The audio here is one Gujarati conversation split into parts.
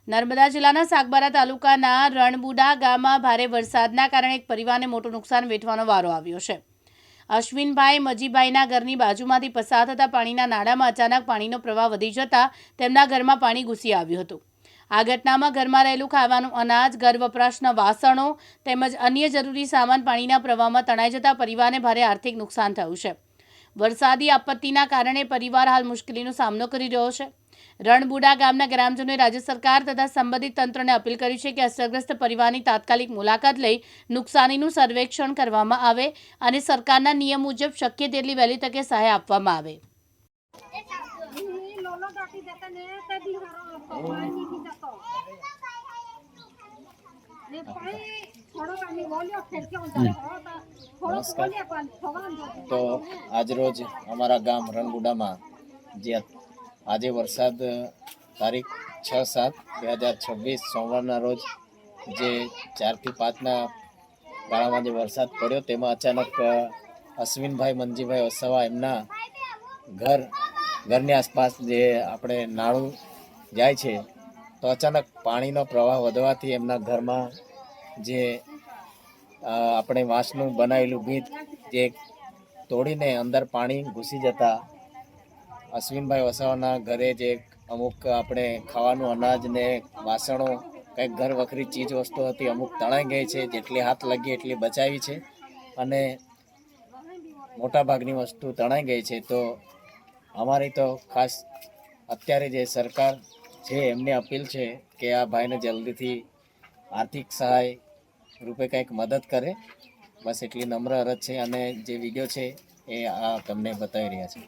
નર્મદા જિલ્લાના સાગબારા તાલુકાના રણબુડા ગામમાં ભારે વરસાદના કારણે એક પરિવારને મોટું નુકસાન વેઠવાનો વારો આવ્યો છે. અશ્વિનભાઈ મજીભાઈના ઘરની બાજુમાંથી પસાર થતા પાણીના નાળામાં અચાનક પાણીનો પ્રવાહ વધી જતા તેમના ઘરમાં પાણી ઘૂસી આવ્યું હતું. આ ઘટનામાં ઘરમાં રહેલું ખાવાનું અનાજ, ઘર વપરાશના વાસણો તેમજ અન્ય જરૂરી સામાન પાણીના પ્રવાહમાં તણાઈ જતા પરિવારને ભારે આર્થિક નુકસાન થયું છે. વરસાદી આપત્તિના કારણે પરિવાર હાલ મુશ્કેલીનો સામનો કરી રહ્યો છે. રણબુડા ગામના ગ્રામજનોએ રાજ્ય સરકાર તથા સંબંધિત તંત્રને અપીલ કરી છે કે અસરગ્રસ્ત પરિવારની તાત્કાલિક મુલાકાત લઈ નુકસાનીનું સર્વેક્ષણ કરવામાં આવે અને સરકારના નિયમ મુજબ શક્ય તેટલી વહેલી તકે સહાય આપવામાં આવે. નમસ્કાર. તો આજરોજ અમારા ગામ રણબુડામાં જે આજે વરસાદ તારીખ 6/7/2026 સોમવારના રોજ જે 4 થી 5ના ગાળામાં જે વરસાદ પડ્યો તેમાં અચાનક અશ્વિનભાઈ મંજીભાઈ વસાવા એમના ઘરની આસપાસ જે આપણે નાળું જાય છે તો અચાનક પાણીનો પ્રવાહ વધવાથી એમના ઘરમાં જે આપણે વાંસનું બનાવેલું ભીત જે તોડીને અંદર પાણી ઘૂસી જતા અશ્વિનભાઈ વસાવાના ઘરે જે અમુક આપણે ખાવાનું અનાજ ને વાસણો કંઈક ઘર વખરી ચીજ વસ્તુ હતી અમુક તણાઈ ગઈ છે. જેટલી હાથ લાગી એટલી બચાવી છે અને મોટાભાગની વસ્તુ તણાઈ ગઈ છે. તો અમારી તો ખાસ અત્યારે જે સરકાર છે એમની અપીલ છે કે આ ભાઈને જલ્દીથી આર્થિક સહાય રૂપે કંઈક મદદ કરે. બસ એટલી નમ્ર અરજ છે અને જે વિડીયો છે એ આ તમને બતાવી રહ્યા છે.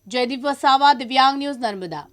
જયદીપ વસાવા, દિવ્યાંગ ન્યૂઝ, નર્મદા.